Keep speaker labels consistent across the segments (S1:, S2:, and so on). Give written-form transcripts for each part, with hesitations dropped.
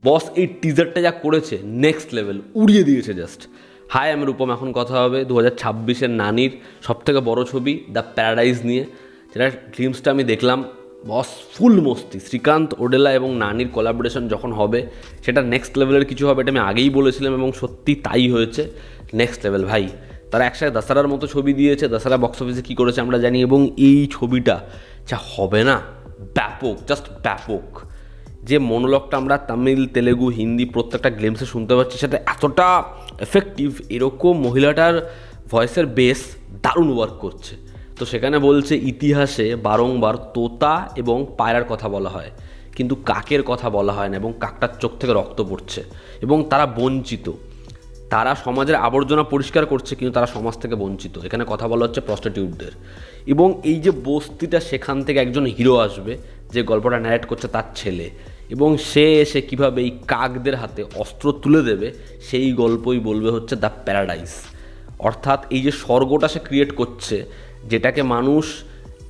S1: বস এই টিজারটা যা করেছে নেক্সট লেভেল, উড়িয়ে দিয়েছে জাস্ট। হাই, আমি রূপম। এখন কথা হবে 2026-এর নানির সবথেকে বড় ছবি দ্য প্যারাডাইজ নিয়ে, যেটা গ্লিমসটা আমি দেখলাম। বস ফুল মস্তি। শ্রীকান্ত, ওডেলা এবং নানির কোলাবোরেশন যখন হবে সেটা নেক্সট লেভেলের কিছু হবে, এটা আমি আগেই বলেছিলাম এবং সত্যি তাই হয়েছে। নেক্সট লেভেল ভাই। তারা একসাথে দশহরার মতো ছবি দিয়েছে, দশহরা বক্স অফিসে কী করেছে আমরা জানি, এবং এই ছবিটা যা হবে না, ব্যাপক, জাস্ট ব্যাপক। যে মনোলগটা আমরা তামিল, তেলেগু, হিন্দি প্রত্যেকটা গ্লিমসে শুনতে পাচ্ছি সেটা এতটা এফেক্টিভ, এরকম মহিলাটার ভয়েসের বেস দারুণ ওয়ার্ক করছে। তো সেখানে বলছে ইতিহাসে বারংবার তোতা এবং পায়রার কথা বলা হয়, কিন্তু কাকের কথা বলা হয় না, এবং কাকটার চোখ থেকে রক্ত পড়ছে এবং তারা বঞ্চিত। তারা সমাজের আবর্জনা পরিষ্কার করছে কিন্তু তারা সমাজ থেকে বঞ্চিত। এখানে কথা বলা হচ্ছে প্রস্টিটিউটদের। এবং এই যে বস্তিটা, সেখান থেকে একজন হিরো আসবে যে গল্পটা ন্যারেট করছে তার ছেলে, এবং সে এসে কীভাবে এই কাকদের হাতে অস্ত্র তুলে দেবে সেই গল্পই বলবে হচ্ছে দ্য প্যারাডাইস। অর্থাৎ এই যে স্বর্গটা সে ক্রিয়েট করছে, যেটাকে মানুষ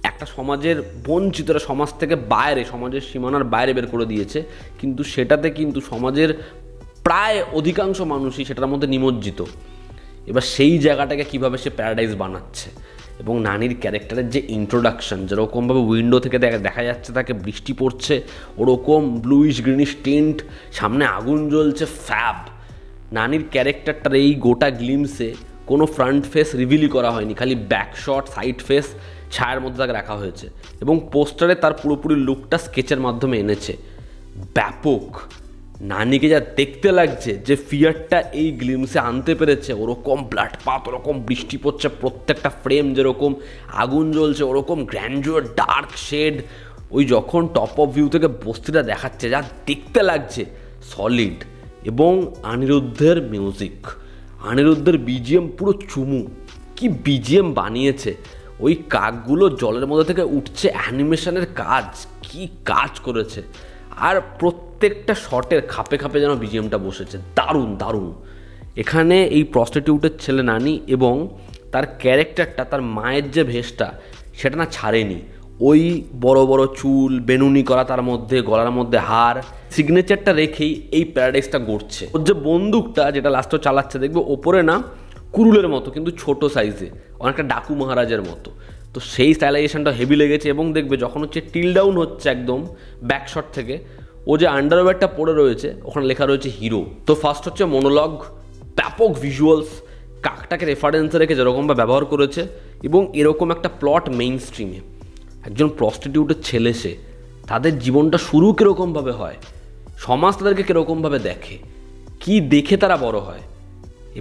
S1: একটা সমাজের বঞ্চিতরা সমাজ থেকে বাইরে, সমাজের সীমানার বাইরে বের করে দিয়েছে, কিন্তু সেটাতে কিন্তু সমাজের প্রায় অধিকাংশ মানুষই সেটার মধ্যে নিমজ্জিত। এবার সেই জায়গাটাকে কীভাবে সে প্যারাডাইস বানাচ্ছে, এবং নানির ক্যারেক্টারের যে ইন্ট্রোডাকশন, যেরকমভাবে উইন্ডো থেকে দেখা যাচ্ছে তাকে বৃষ্টি পড়ছে, ওরকম ব্লুইশ গ্রিনিশ টিন্ট, সামনে আগুন জ্বলছে, ফ্যাব। নানির ক্যারেক্টারটার এই গোটা গ্লিমসে কোনো ফ্রন্ট ফেস রিভিলই করা হয়নি, খালি ব্যাক শট, সাইড ফেস, ছায়ার মধ্যে তাকে রাখা হয়েছে, এবং পোস্টারে তার পুরোপুরি লুকটা স্কেচের মাধ্যমে এনেছে। ব্যাপক। নানিকে যা দেখতে লাগছে, যে ফিয়ারটা এই গ্লিমসে আনতে পেরেছে, ওরকম ব্লাড পাত, ওরকম বৃষ্টি পড়ছে, প্রত্যেকটা ফ্রেম যেরকম আগুন জ্বলছে, ওরকম গ্র্যান্ডুয়ার, ডার্ক শেড, ওই যখন টপ অফ ভিউ থেকে বস্তিটা দেখাচ্ছে, যা দেখতে লাগছে সলিড। এবং অনিরুদ্ধের মিউজিক, অনিরুদ্ধের বিজিএম পুরো চুমু। কি বিজিএম বানিয়েছে! ওই কাকগুলো জলের মধ্যে থেকে উঠছে, অ্যানিমেশনের কাজ, কি কাজ করেছে! আর প্রত্যেকটা শটের খাপে খাপে যেন বিজিএমটা বসেছে, দারুণ দারুণ। এখানে এই প্রস্টিটিউটের ছেলে নানি এবং তার ক্যারেক্টারটা, তার মায়ের যে ভেষটা, সেটা না ছাড়েনি। ওই বড় বড় চুল, বেনুনি করা, তার মধ্যে গলার মধ্যে হার, সিগনেচারটা রেখেই এই প্যারাডাইসটা গড়ছে। ওর যে বন্দুকটা, যেটা লাস্টে চালাচ্ছে, দেখবে ওপরে না কুরুলের মতো, কিন্তু ছোট সাইজে, অনেকটা ডাকু মহারাজের মতো। তো সেই স্টাইলাইজেশনটা হেভি লেগেছে। এবং দেখবে যখন হচ্ছে টিল ডাউন হচ্ছে একদম ব্যাকশট থেকে, ও যে আন্ডারওয়্যারটা পরে রয়েছে, ওখানে লেখা রয়েছে হিরো। তো ফার্স্ট হচ্ছে মনোলগ, ব্যাপক ভিজুয়ালস, কাকটাকে রেফারেন্সে রেখে যেরকমভাবে ব্যবহার করেছে, এবং এরকম একটা প্লট মেইন স্ট্রিমে। একজন প্রস্টিটিউটের ছেলে, সে তাদের জীবনটা শুরু কীরকমভাবে হয়, সমাজ তাদেরকে কীরকমভাবে দেখে, কি দেখে তারা বড় হয়,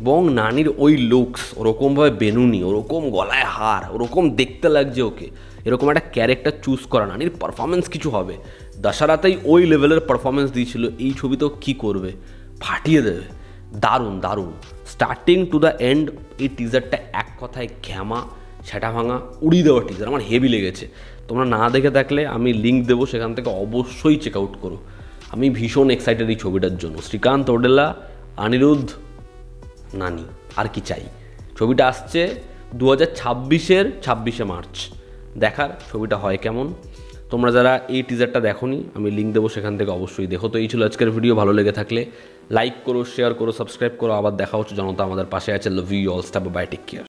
S1: এবং নানির ওই লুকস, ওরকমভাবে বেনুনি, ওরকম গলায় হার, ওরকম দেখতে লাগছে ওকে, এরকম একটা ক্যারেক্টার চুজ করা। নানির পারফরমেন্স কিছু হবে। দশহরাতেই ওই লেভেলের পারফরমেন্স দিয়েছিল, এই ছবিতেও কী করবে, ফাটিয়ে দেবে। দারুণ দারুণ, স্টার্টিং টু দ্য এন্ড। এই টিজারটা এক কথায় ঘ্যামা, সেটা ভাঙা, উড়িয়ে দেওয়া টিজার। আমার হেভি লেগেছে। তোমরা না দেখে থাকলে আমি লিঙ্ক দেবো, সেখান থেকে অবশ্যই চেক আউট করো। আমি ভীষণ এক্সাইটেড এই ছবিটার জন্য। শ্রীকান্ত, ওডেলা, অনিরুদ্ধ, নানি, আর কি চাই। ছবিটা আসছে 2026-এর 26শে মার্চ। দেখার ছবিটা হয় কেমন। তোমরা যারা এই টিজারটা দেখোনি, আমি লিঙ্ক দেবো, সেখান থেকে অবশ্যই দেখো। তো এই ছিল আজকের ভিডিও। ভালো লেগে থাকলে লাইক করো, শেয়ার করো, সাবস্ক্রাইব করো। আবার দেখা হচ্ছে। জনতা আমাদের পাশে আছে। Love you all, stop, bye, take care.